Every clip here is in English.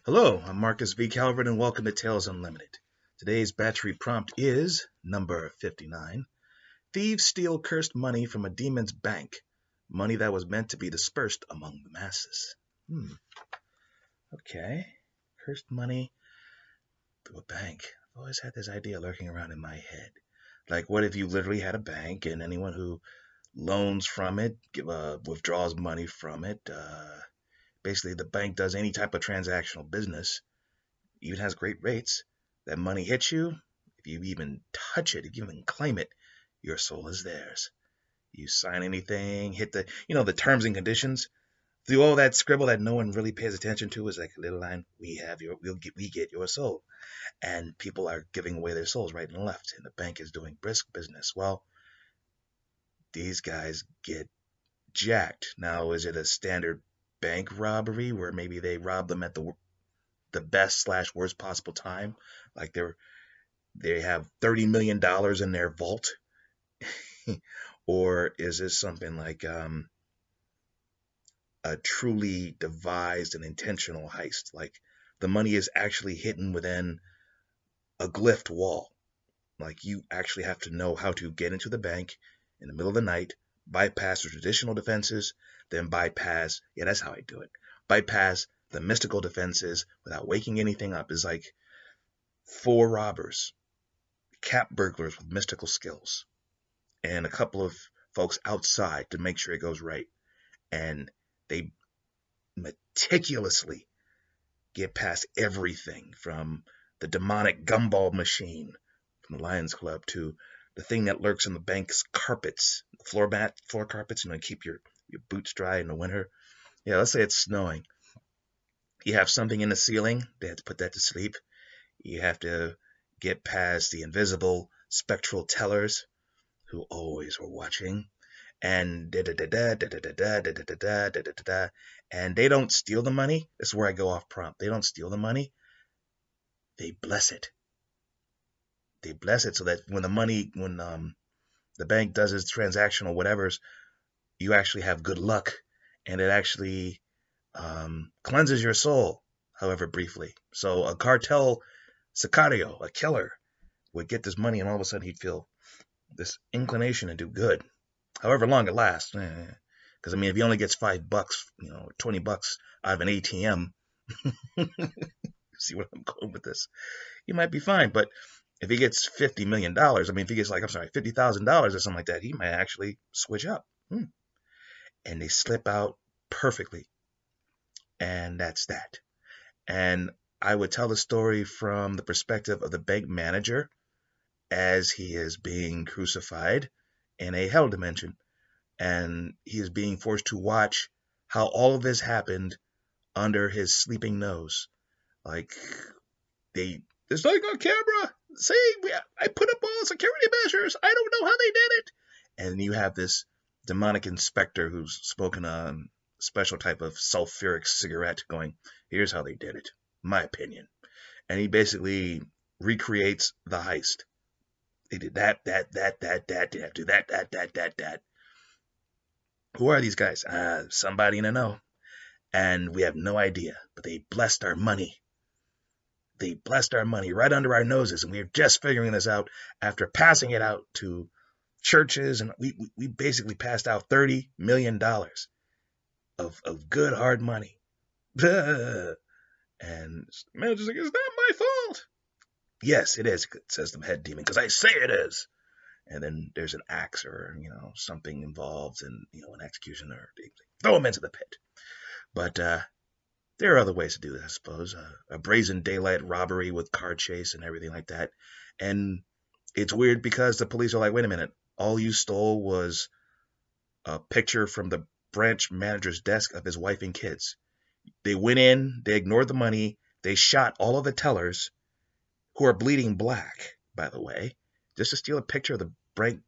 Hello, I'm Marcus V. Calvert, and welcome to Tales Unlimited. Today's Batchery prompt is number 59. Thieves steal cursed money from a demon's bank, money that was meant to be dispersed among the masses. Okay. Cursed money through a bank. I've always had this idea lurking around in my head. Like, what if you literally had a bank and anyone who loans from it, withdraws money from it, basically the bank does any type of transactional business, even has great rates. That money hits you. If you even touch it, if you even claim it, your soul is theirs. You sign anything, hit the terms and conditions. Through all that scribble that no one really pays attention to is like a little line. We get your soul, and people are giving away their souls right and left, and the bank is doing brisk business. Well, these guys get jacked. Now, is it a standard bank robbery where maybe they rob them at the best/worst possible time, like they have $30 million in their vault? Or is this something like a truly devised and intentional heist? Like the money is actually hidden within a glyphed wall. Like you actually have to know how to get into the bank in the middle of the night, bypass the traditional defenses, then bypass, yeah, that's how I do it. Bypass the mystical defenses without waking anything up. Is like 4 robbers, cap burglars with mystical skills, and a couple of folks outside to make sure it goes right. And they meticulously get past everything from the demonic gumball machine from the Lions Club to the thing that lurks in the bank's carpets, floor carpets, keep your boots dry in the winter. Yeah, let's say it's snowing. You have something in the ceiling, they have to put that to sleep. You have to get past the invisible spectral tellers who always were watching, and and they don't steal the money. This is where I go off prompt. They don't steal the money. They bless it. They bless it so that when the bank does its transactional whatever's, you actually have good luck, and it actually cleanses your soul, however briefly. So a cartel sicario, a killer, would get this money, and all of a sudden he'd feel this inclination to do good, however long it lasts. Because if he only gets $5, $20 out of an ATM, see what I'm going with this? He might be fine, but if he gets $50 million, if he gets $50,000 or something like that, he might actually switch up. And they slip out perfectly, and that's that. And I would tell the story from the perspective of the bank manager as he is being crucified in a hell dimension, and he is being forced to watch how all of this happened under his sleeping nose. Like, it's like on camera. See, I put up all security measures. I don't know how they did it. And you have this demonic inspector who's smoking a special type of sulfuric cigarette going, here's how they did it, my opinion. And he basically recreates the heist. They did that. They have to do that. Who are these guys? Somebody in the know. And we have no idea. But they blessed our money. They blessed our money right under our noses. And we are just figuring this out after passing it out to churches. And we basically passed out $30 million of good, hard money. And the manager's like, it's not my fault. Yes, it is, says the head demon, because I say it is. And then there's an axe or, something involved in, an execution, or they throw him into the pit. But there are other ways to do this, I suppose. A brazen daylight robbery with car chase and everything like that. And it's weird because the police are like, wait a minute, all you stole was a picture from the branch manager's desk of his wife and kids. They went in, they ignored the money, they shot all of the tellers, who are bleeding black, by the way, just to steal a picture of the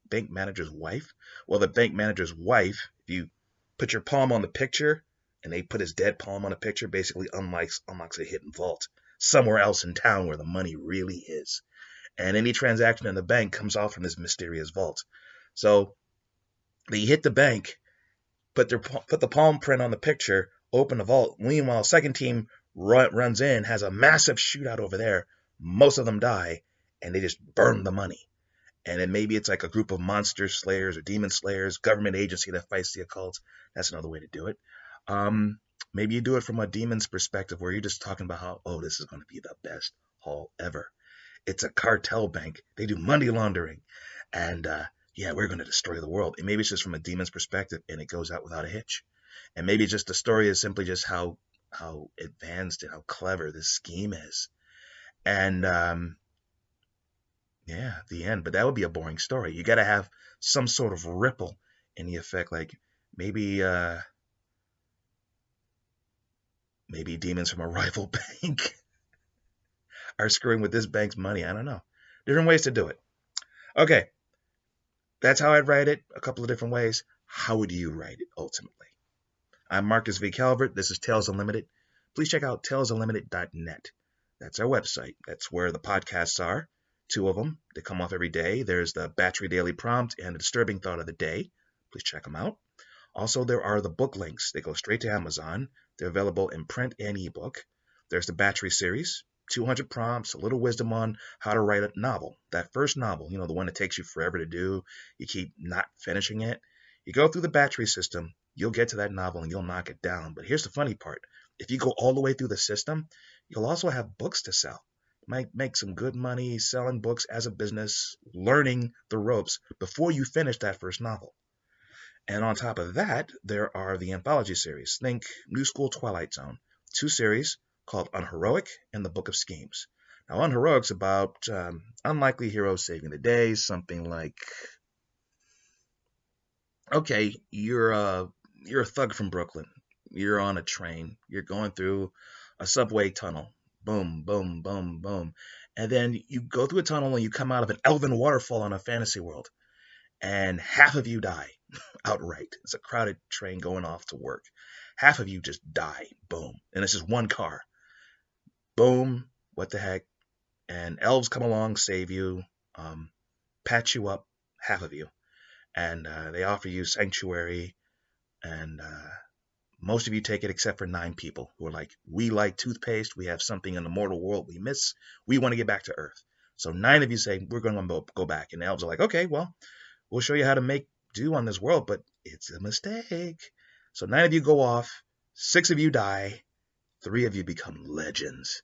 bank manager's wife. Well, the bank manager's wife, if you put your palm on the picture and they put his dead palm on a picture, basically unlocks a hidden vault somewhere else in town where the money really is. And any transaction in the bank comes off from this mysterious vault. So they hit the bank, put the palm print on the picture, open the vault. Meanwhile, second team runs in, has a massive shootout over there. Most of them die, and they just burn the money. And then maybe it's like a group of monster slayers or demon slayers, government agency that fights the occult. That's another way to do it. Maybe you do it from a demon's perspective where you're just talking about how, oh, this is going to be the best haul ever. It's a cartel bank. They do money laundering. And yeah, we're going to destroy the world. And maybe it's just from a demon's perspective and it goes out without a hitch. And maybe just the story is simply just how advanced and how clever this scheme is. And yeah, the end. But that would be a boring story. You got to have some sort of ripple in the effect, like maybe demons from a rival bank are screwing with this bank's money. I don't know. Different ways to do it. Okay, that's how I'd write it. A couple of different ways. How would you write it ultimately? I'm Marcus V. Calvert. This is Tales Unlimited. Please check out talesunlimited.net. That's our website. That's where the podcasts are. 2 of them. They come off every day. There's the Batchery Daily Prompt and the Disturbing Thought of the Day. Please check them out. Also, there are the book links. They go straight to Amazon. They're available in print and ebook. There's the Batchery series, 200 prompts, a little wisdom on how to write a novel. That first novel, the one that takes you forever to do. You keep not finishing it. You go through the Batchery system, you'll get to that novel and you'll knock it down. But here's the funny part. If you go all the way through the system, you'll also have books to sell. You might make some good money selling books as a business, learning the ropes before you finish that first novel. And on top of that, there are the anthology series. Think New School Twilight Zone. 2 series called Unheroic and the Book of Schemes. Now, Unheroic's about unlikely heroes saving the day. Something like, okay, you're a thug from Brooklyn. You're on a train. You're going through a subway tunnel. Boom, boom, boom, boom. And then you go through a tunnel and you come out of an elven waterfall in a fantasy world. And half of you die outright. It's a crowded train going off to work. Half of you just die. Boom. And it's just one car. Boom. What the heck? And elves come along, save you, patch you up, half of you. And they offer you sanctuary. And most of you take it except for 9 people who are like, we like toothpaste. We have something in the mortal world we miss. We want to get back to Earth. So 9 of you say, we're going to go back. And the elves are like, okay, well, we'll show you how to make do on this world, but it's a mistake. So 9 of you go off, 6 of you die, 3 of you become legends,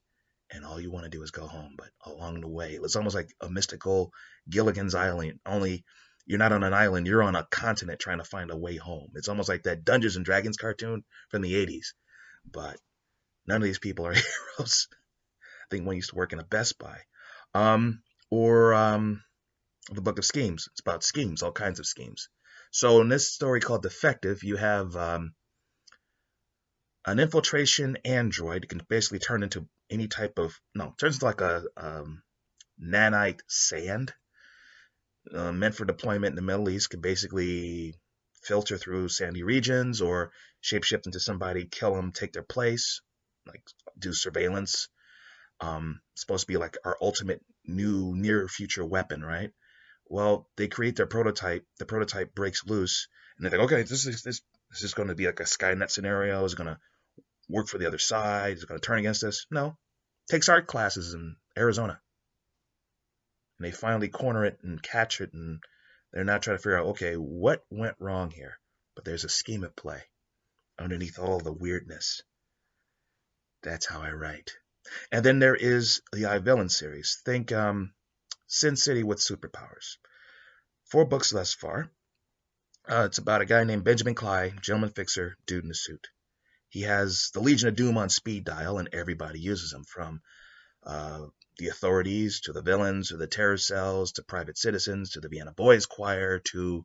and all you want to do is go home. But along the way, it's almost like a mystical Gilligan's Island, only you're not on an island, you're on a continent trying to find a way home. It's almost like that Dungeons and Dragons cartoon from the 80s, but none of these people are heroes. I think one used to work in a Best Buy. The Book of Schemes. It's about schemes, all kinds of schemes. So in this story called Defective, you have an infiltration android. It can basically turn into any type of, turns into like a nanite sand meant for deployment in the Middle East. Can basically filter through sandy regions or shapeshift into somebody, kill them, take their place, like do surveillance. Supposed to be like our ultimate new near future weapon, right? Well, they create their prototype. The prototype breaks loose, and they think, okay, this is going to be like a Skynet scenario. Is it going to work for the other side? Is it going to turn against us? No. Takes art classes in Arizona, and they finally corner it and catch it, and they're now trying to figure out, okay, what went wrong here? But there's a scheme at play underneath all the weirdness. That's how I write. And then there is the iVillain series. Think Sin City with superpowers. 4 books thus far. It's about a guy named Benjamin Clyde, gentleman fixer, dude in a suit. He has the Legion of Doom on speed dial, and everybody uses him, from the authorities to the villains to the terror cells to private citizens to the Vienna Boys Choir to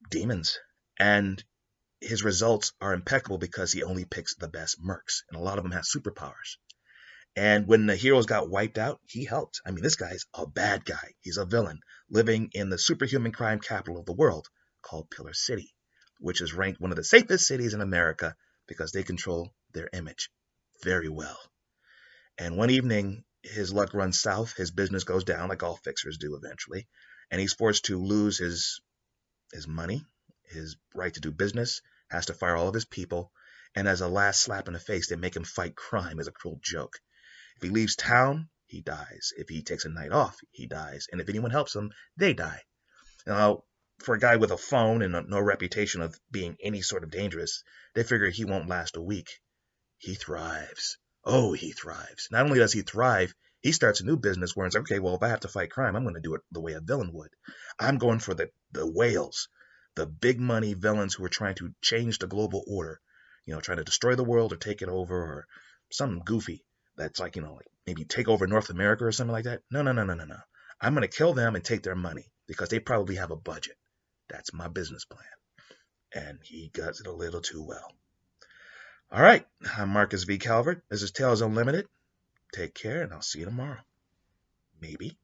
demons. And his results are impeccable because he only picks the best mercs, and a lot of them have superpowers. And when the heroes got wiped out, he helped. I mean, this guy's a bad guy. He's a villain living in the superhuman crime capital of the world called Pillar City, which is ranked one of the safest cities in America because they control their image very well. And one evening, his luck runs south. His business goes down, like all fixers do eventually. And he's forced to lose his money, his right to do business, has to fire all of his people. And as a last slap in the face, they make him fight crime as a cruel joke. If he leaves town, he dies. If he takes a night off, he dies. And if anyone helps him, they die. Now, for a guy with a phone and no reputation of being any sort of dangerous, they figure he won't last a week. He thrives. Oh, he thrives. Not only does he thrive, he starts a new business where it's okay, well, if I have to fight crime, I'm going to do it the way a villain would. I'm going for the whales, the big money villains who are trying to change the global order, trying to destroy the world or take it over or something goofy that's like, like maybe take over North America or something like that. No, no, no, no, no, no. I'm going to kill them and take their money because they probably have a budget. That's my business plan. And he does it a little too well. All right, I'm Marcus V. Calvert. This is Tales Unlimited. Take care, and I'll see you tomorrow. Maybe.